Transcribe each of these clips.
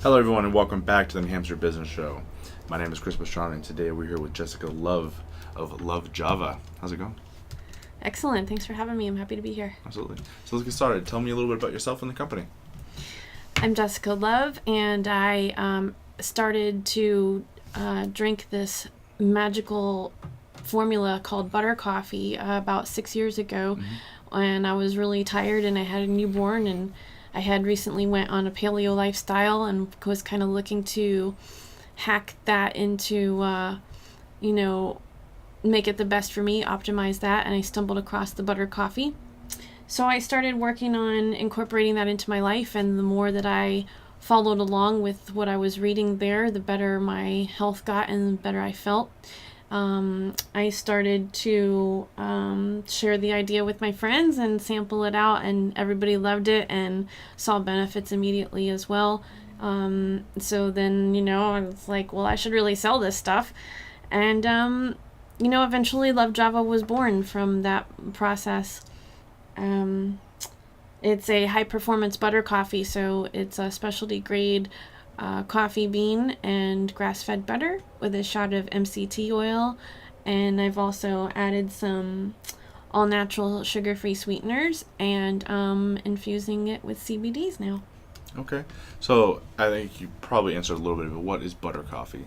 Hello, everyone, and welcome back to the New Hampshire Business Show. My name is Chris Pastrana, and today we're here with Jessica Love of Luv Java. How's it going? Excellent. Thanks for having me. I'm happy to be here. Absolutely. So let's get started. Tell me a little bit about yourself and the company. I'm Jessica Love, and I started to drink this magical formula called butter coffee about 6 years ago. And I was really tired, and I had a newborn, and I had recently went on a paleo lifestyle and was kind of looking to hack that into, make it the best for me, optimize that, and I stumbled across the butter coffee. So I started working on incorporating that into my life, and the more that I followed along with what I was reading there, the better my health got and the better I felt. I started to share the idea with my friends and sample it out, and everybody loved it and saw benefits immediately as well. So then, I was like, well, I should really sell this stuff. And, eventually Luv Java was born from that process. It's a high-performance butter coffee, so it's a specialty grade coffee bean and grass-fed butter with a shot of MCT oil, and I've also added some all-natural sugar-free sweeteners and infusing it with CBDs now. Okay. So I think you probably answered a little bit of it. What is butter coffee?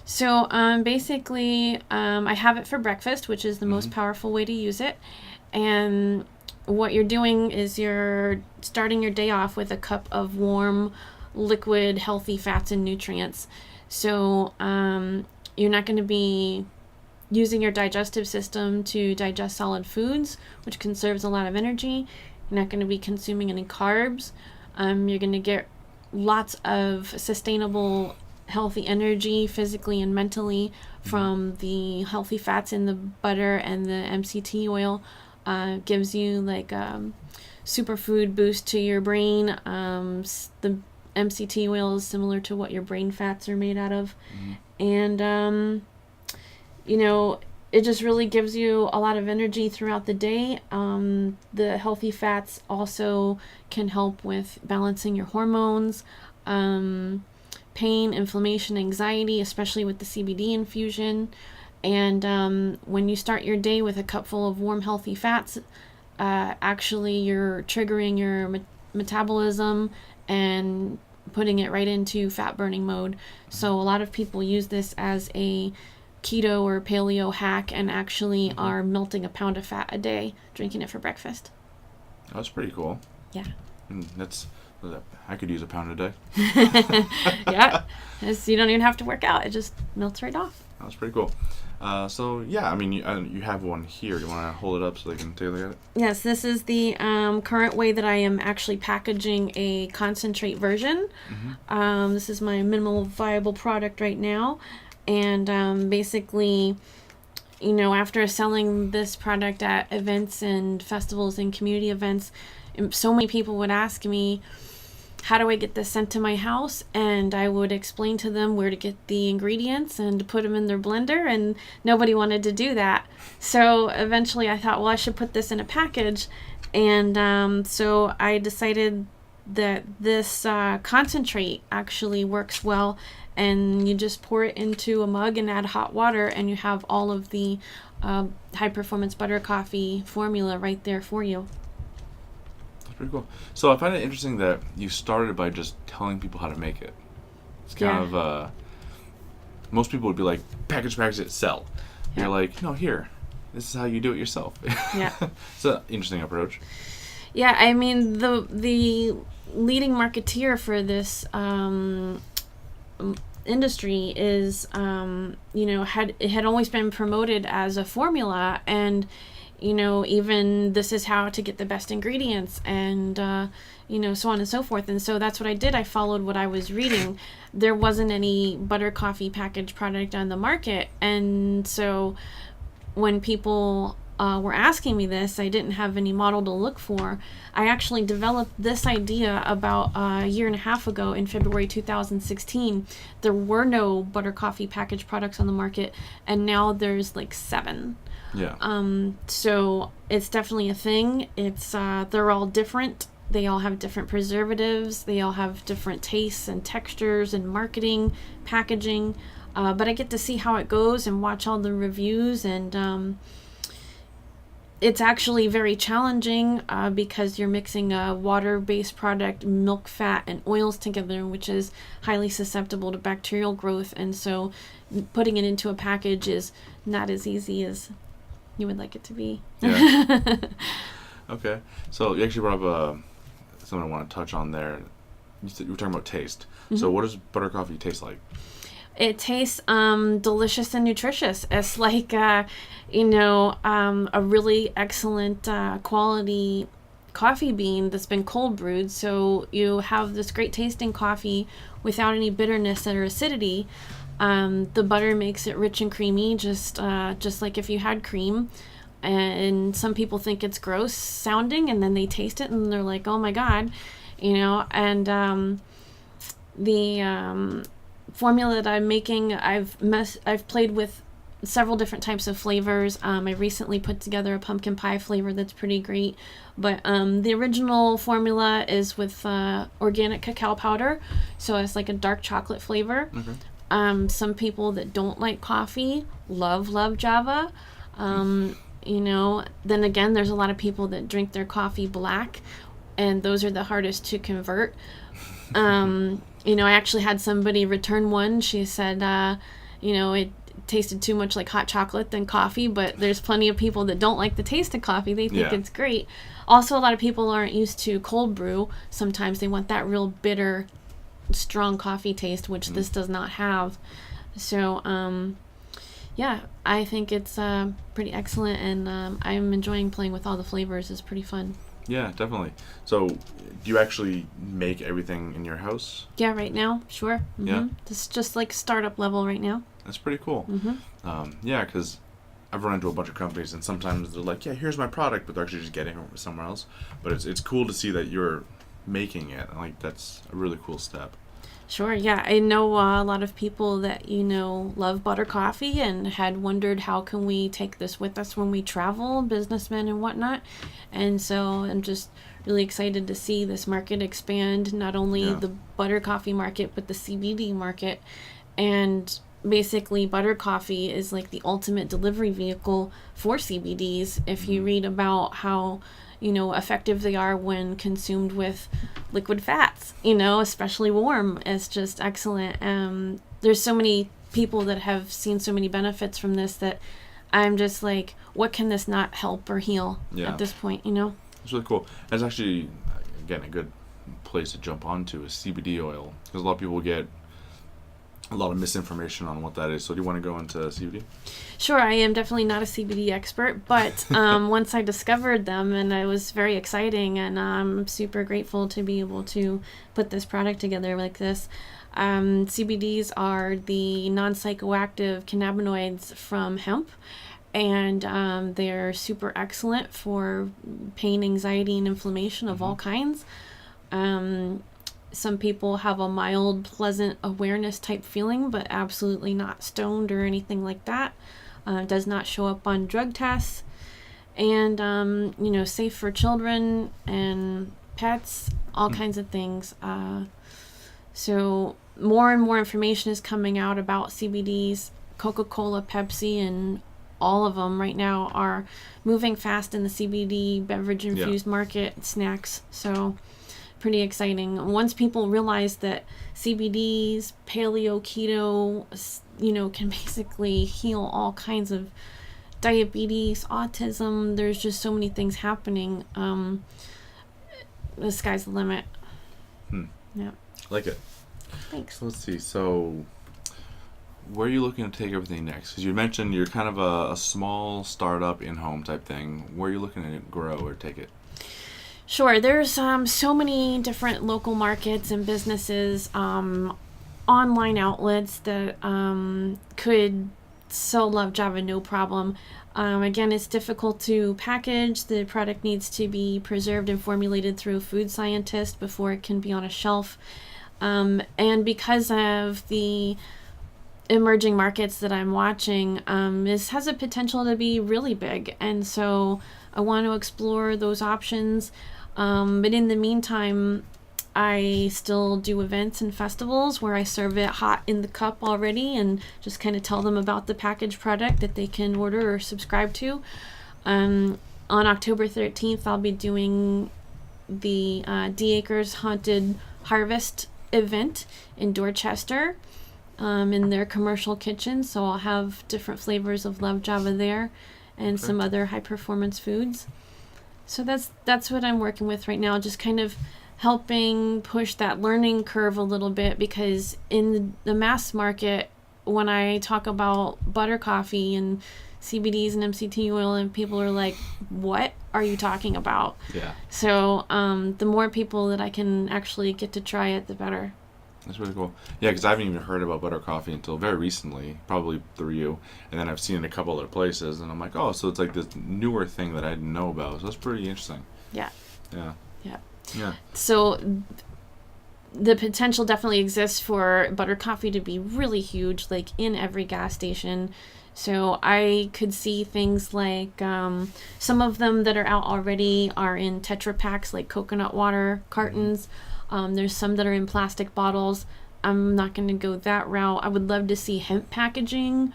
So basically, I have it for breakfast, which is the most powerful way to use it. And what you're doing is you're starting your day off with a cup of warm, liquid, healthy fats and nutrients. So you're not going to be using your digestive system to digest solid foods, which conserves a lot of energy. You're not going to be consuming any carbs. You're going to get lots of sustainable, healthy energy physically and mentally from the healthy fats in the butter, and the MCT oil gives you like superfood boost to your brain. The MCT oil is similar to what your brain fats are made out of. And, it just really gives you a lot of energy throughout the day. The healthy fats also can help with balancing your hormones, pain, inflammation, anxiety, especially with the CBD infusion. And when you start your day with a cup full of warm, healthy fats, actually you're triggering your metabolism and putting it right into fat burning mode. So a lot of people use this as a keto or paleo hack and actually are melting a pound of fat a day, drinking it for breakfast. That's pretty cool. Yeah. I could use a pound a day. Yeah. You don't even have to work out. It just melts right off. That's pretty cool. You have one here. Do you want to hold it up so they can take a look at it? Yes, this is the current way that I am actually packaging a concentrate version. This is my minimal viable product right now. And basically, after selling this product at events and festivals and community events, so many people would ask me, how do I get this sent to my house? And I would explain to them where to get the ingredients and to put them in their blender, and nobody wanted to do that. So eventually I thought, well, I should put this in a package. And so I decided that this concentrate actually works well, and you just pour it into a mug and add hot water, and you have all of the high performance butter coffee formula right there for you. Pretty cool. So I find it interesting that you started by just telling people how to make it. It's kind of most people would be like, package it, sell. You're like, no, here, this is how you do it yourself. Yeah. It's an interesting approach. Yeah, I mean, the leading marketeer for this industry is it had always been promoted as a formula, and even this is how to get the best ingredients, and, so on and so forth. And so that's what I did. I followed what I was reading. There wasn't any butter coffee packaged product on the market. And so when people were asking me this, I didn't have any model to look for. I actually developed this idea about a year and a half ago in February 2016. There were no butter coffee packaged products on the market, and now there's like 7. Yeah. So it's definitely a thing. It's they're all different. They all have different preservatives. They all have different tastes and textures and marketing, packaging. But I get to see how it goes and watch all the reviews, and it's actually very challenging because you're mixing a water-based product, milk, fat, and oils together, which is highly susceptible to bacterial growth. And so putting it into a package is not as easy as you would like it to be. Yeah. Okay. So you actually brought up something I want to touch on there. You were talking about taste. Mm-hmm. So what does butter coffee taste like? It tastes delicious and nutritious. It's like, a really excellent quality coffee bean that's been cold brewed. So you have this great tasting coffee without any bitterness or acidity. The butter makes it rich and creamy, just like if you had cream. And some people think it's gross sounding, and then they taste it and they're like, oh my God, and the formula that I'm making, I've played with several different types of flavors. I recently put together a pumpkin pie flavor that's pretty great, but the original formula is with organic cacao powder, so it's like a dark chocolate flavor. Okay. Some people that don't like coffee love Luv Java. Then again, there's a lot of people that drink their coffee black, and those are the hardest to convert. I actually had somebody return one. She said, it tasted too much like hot chocolate than coffee, but there's plenty of people that don't like the taste of coffee. They think it's great. Also, a lot of people aren't used to cold brew. Sometimes they want that real bitter, strong coffee taste, which this does not have. So, I think it's pretty excellent, and I'm enjoying playing with all the flavors. It's pretty fun. Yeah, definitely. So, do you actually make everything in your house? Yeah, right now, sure. Mm-hmm. Yeah? It's just like startup level right now. That's pretty cool. Mm-hmm. Because I've run into a bunch of companies, and sometimes they're like, yeah, here's my product, but they're actually just getting it somewhere else. But it's cool to see that you're making it. Like, that's a really cool step. Sure, yeah. I know a lot of people that, love butter coffee and had wondered how can we take this with us when we travel, businessmen and whatnot. And so I'm just really excited to see this market expand, not only the butter coffee market, but the CBD market. And basically, butter coffee is like the ultimate delivery vehicle for CBDs. If you read about how effective they are when consumed with liquid fats, especially warm. It's just excellent. There's so many people that have seen so many benefits from this that I'm just like, what can this not help or heal at this point, It's really cool. That's actually, again, a good place to jump onto is CBD oil, because a lot of people get a lot of misinformation on what that is. So do you want to go into CBD? Sure, I am definitely not a CBD expert, but once I discovered them, and it was very exciting, and I'm super grateful to be able to put this product together like this. CBDs are the non-psychoactive cannabinoids from hemp, and they're super excellent for pain, anxiety, and inflammation of all kinds. Some people have a mild, pleasant awareness type feeling, but absolutely not stoned or anything like that. Does not show up on drug tests. And, safe for children and pets, all kinds of things. So more and more information is coming out about CBDs. Coca-Cola, Pepsi, and all of them right now are moving fast in the CBD beverage infused market, snacks. So pretty exciting. Once people realize that CBDs, paleo, keto, can basically heal all kinds of diabetes, autism, there's just so many things happening. The sky's the limit. Yeah. Like it. Thanks. So let's see. So where are you looking to take everything next? Because you mentioned you're kind of a small startup in-home type thing. Where are you looking to grow or take it? Sure. There's so many different local markets and businesses, online outlets that could sell Luv Java no problem. Again, it's difficult to package. The product needs to be preserved and formulated through a food scientist before it can be on a shelf. And because of the emerging markets that I'm watching, this has a potential to be really big. And so I want to explore those options. But in the meantime, I still do events and festivals where I serve it hot in the cup already and just kind of tell them about the packaged product that they can order or subscribe to. On October 13th, I'll be doing the D Acres Haunted Harvest event in Dorchester in their commercial kitchen. So I'll have different flavors of Luv Java there and some other high performance foods. So that's what I'm working with right now, just kind of helping push that learning curve a little bit, because in the mass market, when I talk about butter coffee and CBDs and MCT oil, and people are like, what are you talking about? Yeah. So the more people that I can actually get to try it, the better. That's really cool. Yeah, because I haven't even heard about butter coffee until very recently, probably through you. And then I've seen it in a couple other places, and I'm like, oh, so it's like this newer thing that I didn't know about. So that's pretty interesting. Yeah. Yeah. Yeah. Yeah. So the potential definitely exists for butter coffee to be really huge, like in every gas station. So I could see things like some of them that are out already are in Tetra Paks, like coconut water cartons. There's some that are in plastic bottles. I'm not going to go that route. I would love to see hemp packaging,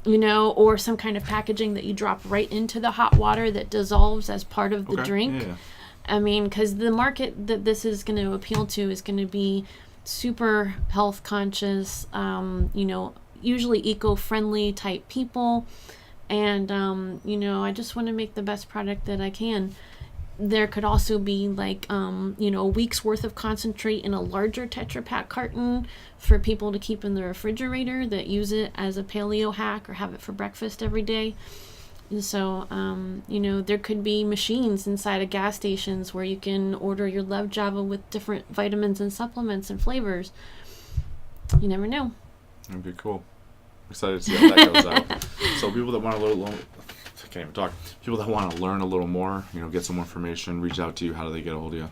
or some kind of packaging that you drop right into the hot water that dissolves as part of the drink. Yeah. I mean, because the market that this is going to appeal to is going to be super health conscious, usually eco-friendly type people. And, I just want to make the best product that I can. There could also be like, a week's worth of concentrate in a larger Tetra Pak carton for people to keep in the refrigerator that use it as a paleo hack or have it for breakfast every day. And so, there could be machines inside of gas stations where you can order your Luv Java with different vitamins and supplements and flavors. You never know. That'd be cool. I'm excited to see how that goes out. So people that want I can't even talk. People that want to learn a little more, get some more information, reach out to you. How do they get a hold of you?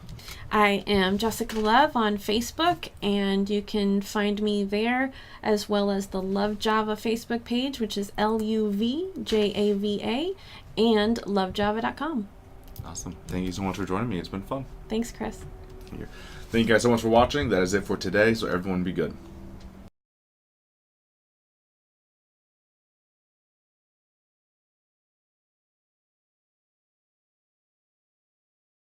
I am Jessica Luv on Facebook, and you can find me there, as well as the Luv Java Facebook page, which is LUVJAVA, and luvjava.com. Awesome. Thank you so much for joining me. It's been fun. Thanks, Chris. Thank you. Thank you guys so much for watching. That is it for today, so everyone be good.